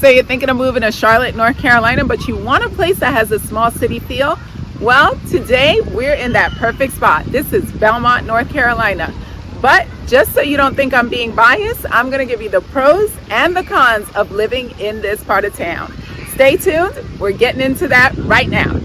So you're thinking of moving to Charlotte, North Carolina, but you want a place that has a small city feel? Well, today we're in that perfect spot. This is Belmont, North Carolina. But just so you don't think I'm being biased, I'm going to give you the pros and the cons of living in this part of town. Stay tuned. We're getting into that right now.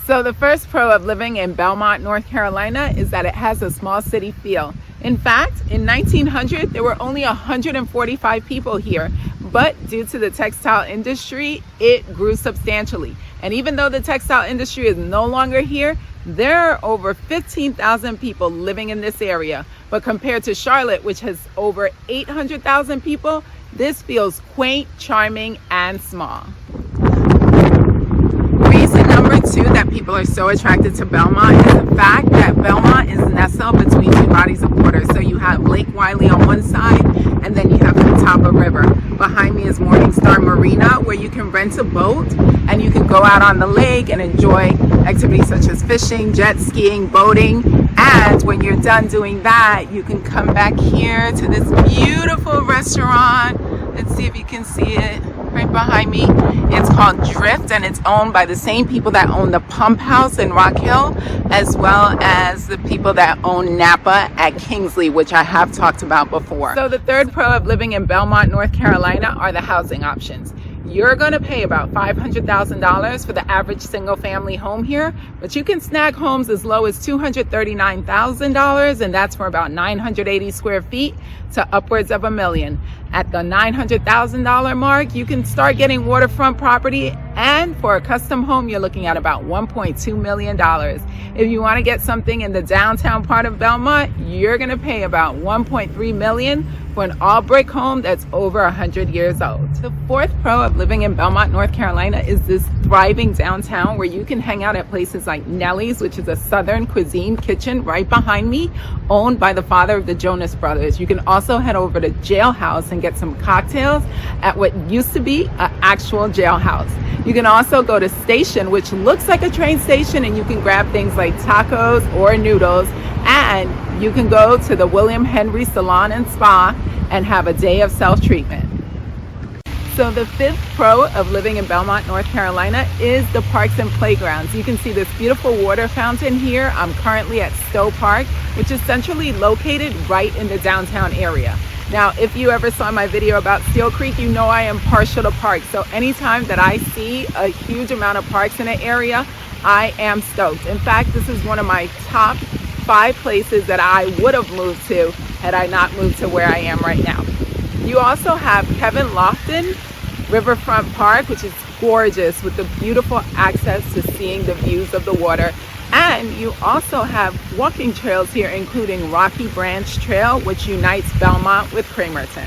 So the first pro of living in Belmont, North Carolina is that it has a small city feel. In fact, in 1900, there were only 145 people here, but due to the textile industry, it grew substantially. And even though the textile industry is no longer here, there are over 15,000 people living in this area. But compared to Charlotte, which has over 800,000 people, this feels quaint, charming, and small. Reason number two that people are so attracted to Belmont is the fact that Belmont is nestled between two bodies of water. So you have Lake Wylie on one side, and then you have the Catawba River. Behind me is Morningstar Marina, where you can rent a boat and you can go out on the lake and enjoy activities such as fishing, jet skiing, boating. And when you're done doing that, you can come back here to this beautiful restaurant. Let's see if you can see it right behind me. It's called Drift, and it's owned by the same people that own the Pump House in Rock Hill, as well as the people that own Napa at Kingsley, which I have talked about before. So the third pro of living in Belmont, North Carolina are the housing options. You're going to pay about $500,000 for the average single family home here, but you can snag homes as low as $239,000, and that's for about 980 square feet to upwards of $1 million. At the $900,000 mark, you can start getting waterfront property, and for a custom home, you're looking at about $1.2 million. If you want to get something in the downtown part of Belmont, you're going to pay about $1.3 million for an all brick home that's over 100 years old. The fourth pro of living in Belmont, North Carolina is this thriving downtown where you can hang out at places like Nellie's, which is a Southern cuisine kitchen right behind me, owned by the father of the Jonas Brothers. You can also head over to Jailhouse and get some cocktails at what used to be an actual jailhouse. You can also go to Station, which looks like a train station, and you can grab things like tacos or noodles, and you can go to the William Henry Salon and Spa and have a day of self-treatment. So the fifth pro of living in Belmont, North Carolina is the parks and playgrounds. You can see this beautiful water fountain here. I'm currently at Stowe Park, which is centrally located right in the downtown area. Now, if you ever saw my video about Steel Creek, you know I am partial to parks. So anytime that I see a huge amount of parks in an area, I am stoked. In fact, this is one of my top 5 places that I would have moved to had I not moved to where I am right now. You also have Kevin Lofton Riverfront Park, which is gorgeous with the beautiful access to seeing the views of the water. And you also have walking trails here, including Rocky Branch Trail, which unites Belmont with Cramerton.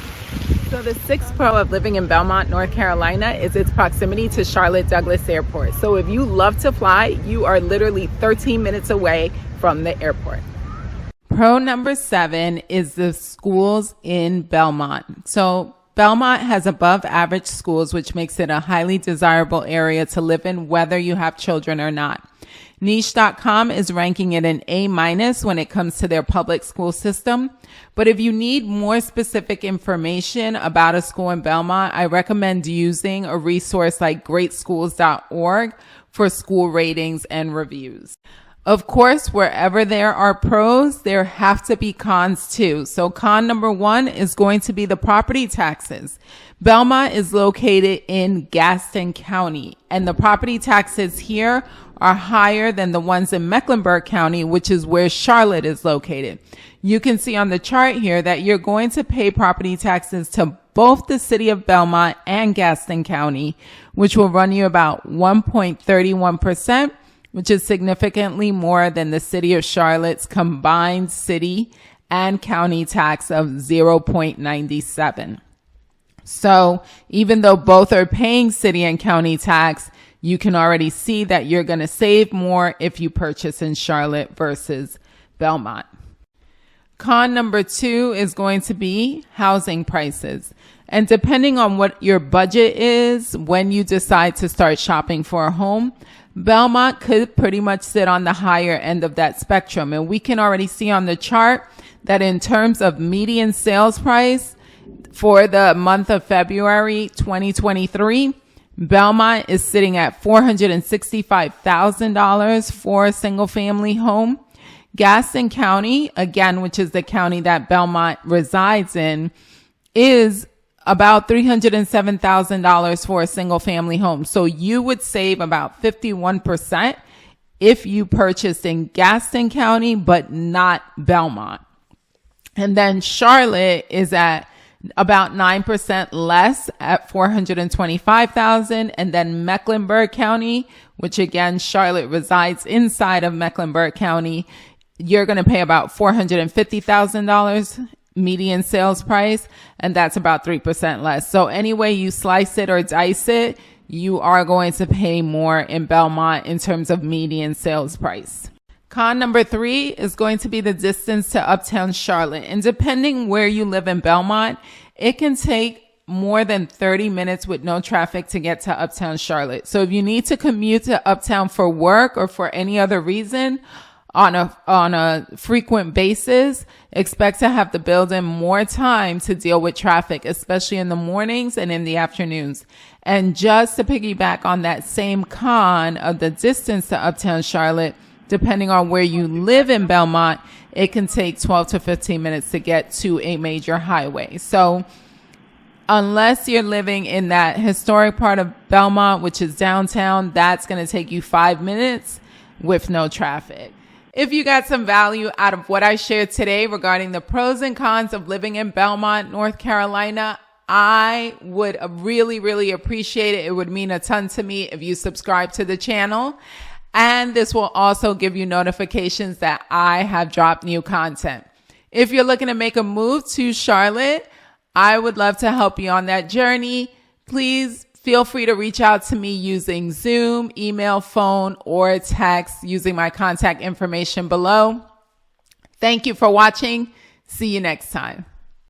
So the sixth pro of living in Belmont, North Carolina is its proximity to Charlotte Douglas Airport. So if you love to fly, you are literally 13 minutes away from the airport. Pro number 7 is the schools in Belmont. So Belmont has above average schools, which makes it a highly desirable area to live in, whether you have children or not. Niche.com is ranking it an A- when it comes to their public school system. But if you need more specific information about a school in Belmont, I recommend using a resource like greatschools.org for school ratings and reviews. Of course, wherever there are pros, there have to be cons too. So con number 1 is going to be the property taxes. Belmont is located in Gaston County, and the property taxes here are higher than the ones in Mecklenburg County, which is where Charlotte is located. You can see on the chart here that you're going to pay property taxes to both the city of Belmont and Gaston County, which will run you about 1.31%, which is significantly more than the city of Charlotte's combined city and county tax of 0.97. So even though both are paying city and county tax, you can already see that you're going to save more if you purchase in Charlotte versus Belmont. Con number 2 is going to be housing prices. And depending on what your budget is when you decide to start shopping for a home, Belmont could pretty much sit on the higher end of that spectrum. And we can already see on the chart that in terms of median sales price for the month of February 2023, Belmont is sitting at $465,000 for a single family home. Gaston County, again, which is the county that Belmont resides in, is about $307,000 for a single family home. So you would save about 51% if you purchased in Gaston County, but not Belmont. And then Charlotte is at about 9% less at $425,000. And then Mecklenburg County, which again, Charlotte resides inside of Mecklenburg County, you're going to pay about $450,000 median sales price, and that's about 3% less. So any way you slice it or dice it, you are going to pay more in Belmont in terms of median sales price. Con number 3 is going to be the distance to Uptown Charlotte. And depending where you live in Belmont, it can take more than 30 minutes with no traffic to get to Uptown Charlotte. So if you need to commute to Uptown for work or for any other reason, on a frequent basis, expect to have to build in more time to deal with traffic, especially in the mornings and in the afternoons. And just to piggyback on that same con of the distance to Uptown Charlotte, depending on where you live in Belmont, it can take 12 to 15 minutes to get to a major highway. So unless you're living in that historic part of Belmont, which is downtown, that's going to take you 5 minutes with no traffic. If you got some value out of what I shared today regarding the pros and cons of living in Belmont, North Carolina, I would really, really appreciate it. It would mean a ton to me if you subscribe to the channel. And this will also give you notifications that I have dropped new content. If you're looking to make a move to Charlotte, I would love to help you on that journey. Please feel free to reach out to me using Zoom, email, phone, or text using my contact information below. Thank you for watching. See you next time.